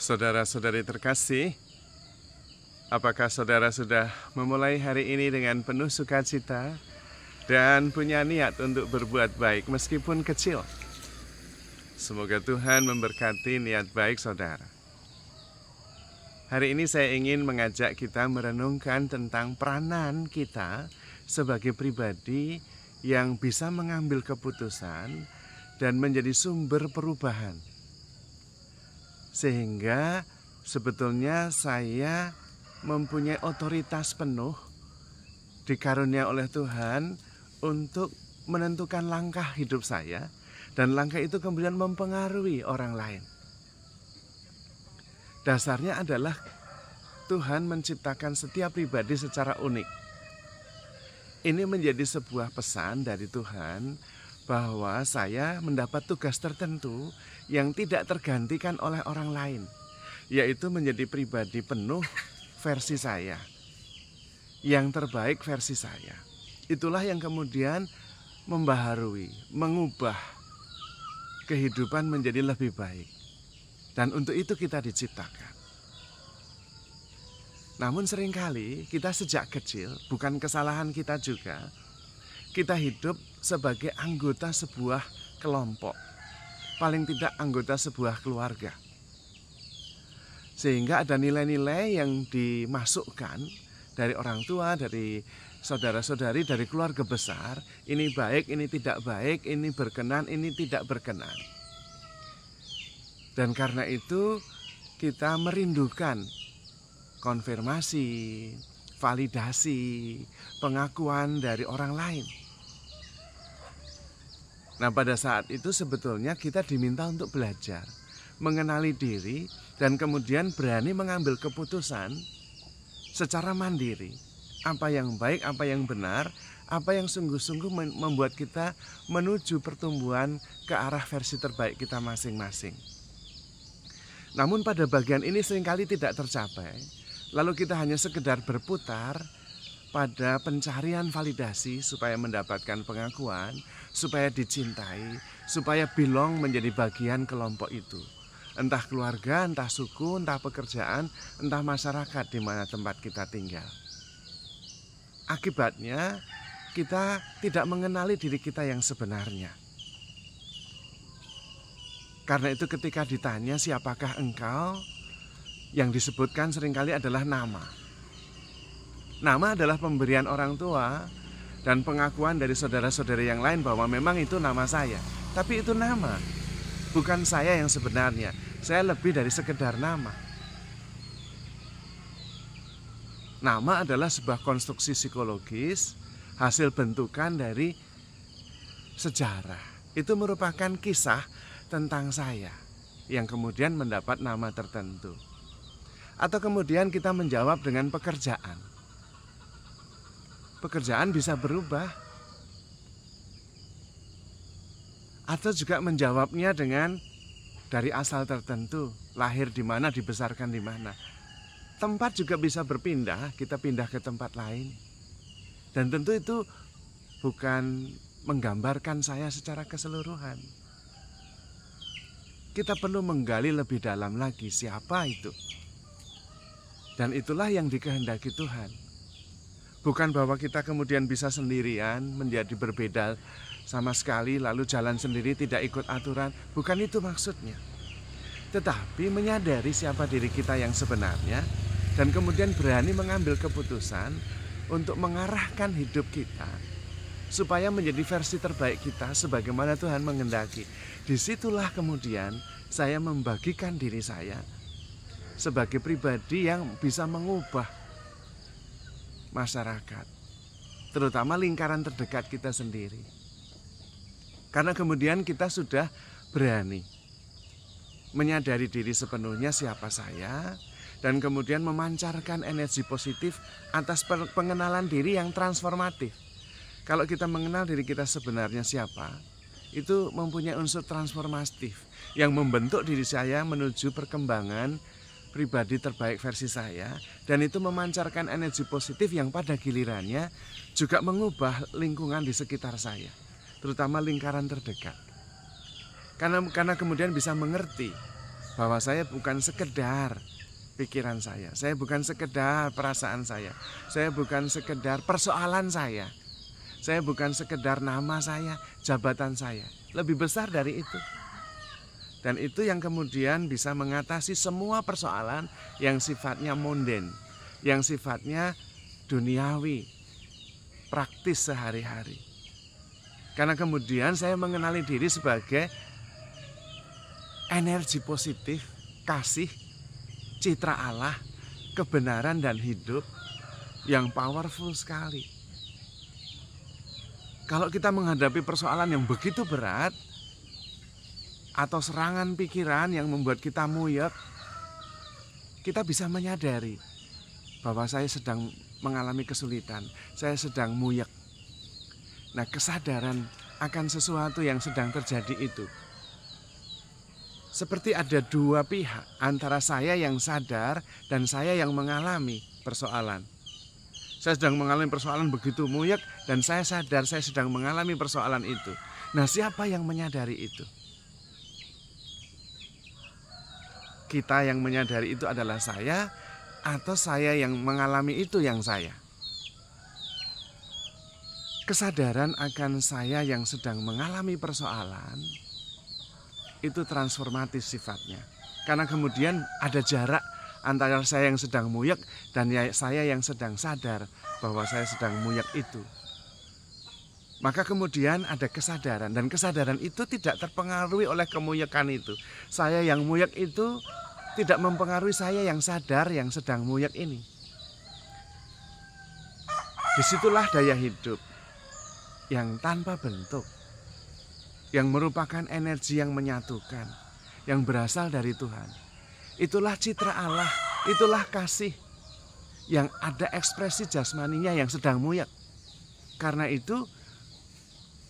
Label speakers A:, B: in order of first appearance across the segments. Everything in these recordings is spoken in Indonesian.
A: Saudara-saudari terkasih, apakah saudara sudah memulai hari ini dengan penuh sukacita dan punya niat untuk berbuat baik meskipun kecil? Semoga Tuhan memberkati niat baik saudara. Hari ini saya ingin mengajak kita merenungkan tentang peranan kita sebagai pribadi yang bisa mengambil keputusan dan menjadi sumber perubahan. Sehingga sebetulnya saya mempunyai otoritas penuh dikarunia oleh Tuhan untuk menentukan langkah hidup saya, dan langkah itu kemudian mempengaruhi orang lain. Dasarnya adalah Tuhan menciptakan setiap pribadi secara unik. Ini menjadi sebuah pesan dari Tuhan bahwa saya mendapat tugas tertentu yang tidak tergantikan oleh orang lain, yaitu menjadi pribadi penuh versi saya, yang terbaik versi saya. Itulah yang kemudian membaharui, mengubah kehidupan menjadi lebih baik. Dan untuk itu kita diciptakan. Namun seringkali kita sejak kecil, bukan kesalahan kita juga, kita hidup sebagai anggota sebuah kelompok, paling tidak anggota sebuah keluarga. Sehingga ada nilai-nilai yang dimasukkan dari orang tua, dari saudara-saudari, dari keluarga besar. Ini baik, ini tidak baik, ini berkenan, ini tidak berkenan. Dan karena itu kita merindukan konfirmasi, validasi, pengakuan dari orang lain. Nah, pada saat itu sebetulnya kita diminta untuk belajar, mengenali diri, dan kemudian berani mengambil keputusan secara mandiri. Apa yang baik, apa yang benar, apa yang sungguh-sungguh membuat kita menuju pertumbuhan ke arah versi terbaik kita masing-masing. Namun pada bagian ini seringkali tidak tercapai, lalu kita hanya sekedar berputar pada pencarian validasi supaya mendapatkan pengakuan, supaya dicintai, supaya belong menjadi bagian kelompok itu. Entah keluarga, entah suku, entah pekerjaan, entah masyarakat di mana tempat kita tinggal. Akibatnya kita tidak mengenali diri kita yang sebenarnya. Karena itu ketika ditanya siapakah engkau, yang disebutkan seringkali adalah nama. Nama adalah pemberian orang tua dan pengakuan dari saudara-saudari yang lain bahwa memang itu nama saya. Tapi itu nama, bukan saya yang sebenarnya. Saya lebih dari sekedar nama. Nama adalah sebuah konstruksi psikologis, hasil bentukan dari sejarah. Itu merupakan kisah tentang saya yang kemudian mendapat nama tertentu. Atau kemudian kita menjawab dengan pekerjaan. Pekerjaan bisa berubah. Atau juga menjawabnya dengan dari asal tertentu, lahir di mana, dibesarkan di mana. Tempat juga bisa berpindah, kita pindah ke tempat lain. Dan tentu itu bukan menggambarkan saya secara keseluruhan. Kita perlu menggali lebih dalam lagi siapa itu. Dan itulah yang dikehendaki Tuhan. Bukan bahwa kita kemudian bisa sendirian menjadi berbeda sama sekali lalu jalan sendiri tidak ikut aturan. Bukan itu maksudnya. Tetapi menyadari siapa diri kita yang sebenarnya dan kemudian berani mengambil keputusan untuk mengarahkan hidup kita supaya menjadi versi terbaik kita sebagaimana Tuhan menghendaki. Disitulah kemudian saya membagikan diri saya sebagai pribadi yang bisa mengubah masyarakat, terutama lingkaran terdekat kita sendiri. Karena kemudian kita sudah berani menyadari diri sepenuhnya siapa saya, dan kemudian memancarkan energi positif atas pengenalan diri yang transformatif. Kalau kita mengenal diri kita sebenarnya siapa, itu mempunyai unsur transformatif yang membentuk diri saya menuju perkembangan pribadi terbaik versi saya, dan itu memancarkan energi positif yang pada gilirannya juga mengubah lingkungan di sekitar saya, terutama lingkaran terdekat. Karena kemudian bisa mengerti bahwa saya bukan sekedar pikiran saya bukan sekedar perasaan saya bukan sekedar persoalan saya bukan sekedar nama saya, jabatan saya. Lebih besar dari itu. Dan itu yang kemudian bisa mengatasi semua persoalan yang sifatnya monden, yang sifatnya duniawi, praktis sehari-hari. Karena kemudian saya mengenali diri sebagai energi positif, kasih, citra Allah, kebenaran dan hidup yang powerful sekali. Kalau kita menghadapi persoalan yang begitu berat atau serangan pikiran yang membuat kita muyek, kita bisa menyadari bahwa saya sedang mengalami kesulitan, saya sedang muyek. Nah, kesadaran akan sesuatu yang sedang terjadi itu seperti ada dua pihak, antara saya yang sadar dan saya yang mengalami persoalan. Saya sedang mengalami persoalan begitu muyek dan saya sadar saya sedang mengalami persoalan itu. Nah, siapa yang menyadari itu? Kita yang menyadari itu adalah saya, atau saya yang mengalami itu yang saya? Kesadaran akan saya yang sedang mengalami persoalan itu transformatif sifatnya. Karena kemudian ada jarak antara saya yang sedang muyek dan saya yang sedang sadar bahwa saya sedang muyek itu. Maka kemudian ada kesadaran, dan kesadaran itu tidak terpengaruhi oleh kemuyekan itu. Saya yang muyek itu tidak mempengaruhi saya yang sadar yang sedang muyek ini. Disitulah daya hidup yang tanpa bentuk, yang merupakan energi yang menyatukan, yang berasal dari Tuhan. Itulah citra Allah, itulah kasih yang ada ekspresi jasmaninya yang sedang muyek. Karena itu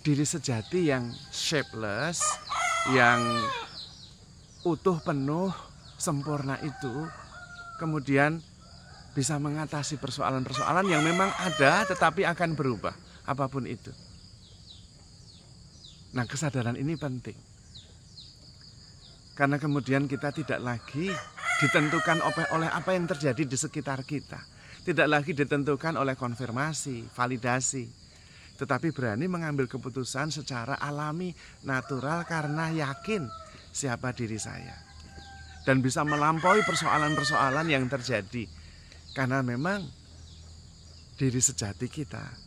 A: diri sejati yang shapeless, yang utuh, penuh, sempurna itu kemudian bisa mengatasi persoalan-persoalan yang memang ada tetapi akan berubah, apapun itu. Nah, kesadaran ini penting. Karena kemudian kita tidak lagi ditentukan oleh apa yang terjadi di sekitar kita. Tidak lagi ditentukan oleh konfirmasi, validasi. Tetapi berani mengambil keputusan secara alami, natural karena yakin siapa diri saya. Dan bisa melampaui persoalan-persoalan yang terjadi. Karena memang diri sejati kita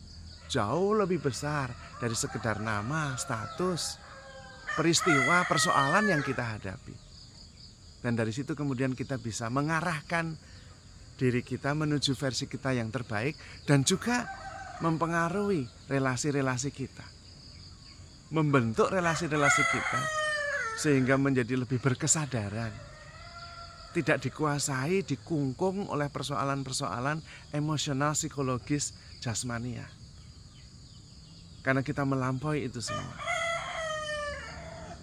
A: jauh lebih besar dari sekedar nama, status, peristiwa, persoalan yang kita hadapi. Dan dari situ kemudian kita bisa mengarahkan diri kita menuju versi kita yang terbaik dan juga mempengaruhi relasi-relasi kita. Membentuk relasi-relasi kita sehingga menjadi lebih berkesadaran. Tidak dikuasai, dikungkung oleh persoalan-persoalan emosional, psikologis, jasmania. Karena kita melampaui itu semua.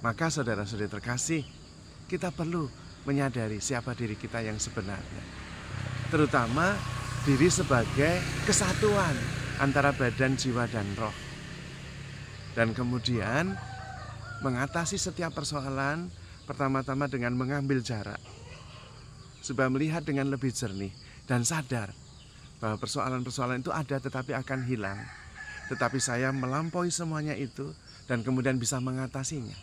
A: Maka saudara-saudari terkasih, kita perlu menyadari siapa diri kita yang sebenarnya. Terutama diri sebagai kesatuan antara badan, jiwa, dan roh. Dan kemudian mengatasi setiap persoalan pertama-tama dengan mengambil jarak. Supaya melihat dengan lebih jernih dan sadar bahwa persoalan-persoalan itu ada tetapi akan hilang. Tetapi saya melampaui semuanya itu dan kemudian bisa mengatasinya.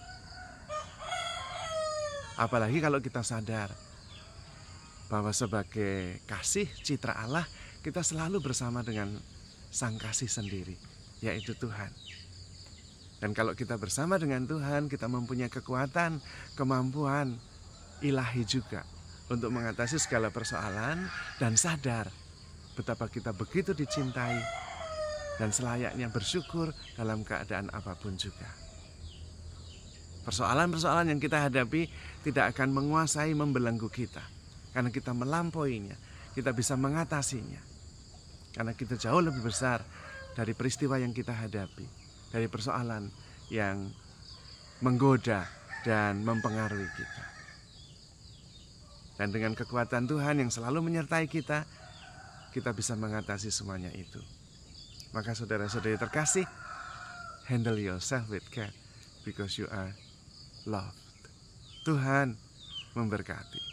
A: Apalagi kalau kita sadar bahwa sebagai kasih citra Allah, kita selalu bersama dengan Sang Kasih sendiri, yaitu Tuhan. Dan kalau kita bersama dengan Tuhan, kita mempunyai kekuatan, kemampuan ilahi juga untuk mengatasi segala persoalan dan sadar betapa kita begitu dicintai dan selayaknya bersyukur dalam keadaan apapun juga. Persoalan-persoalan yang kita hadapi tidak akan menguasai, membelenggu kita. Karena kita melampauinya, kita bisa mengatasinya. Karena kita jauh lebih besar dari peristiwa yang kita hadapi, dari persoalan yang menggoda dan mempengaruhi kita. Dan dengan kekuatan Tuhan yang selalu menyertai kita, kita bisa mengatasi semuanya itu. Maka saudara-saudari terkasih, handle yourself with care because you are loved. Tuhan memberkati.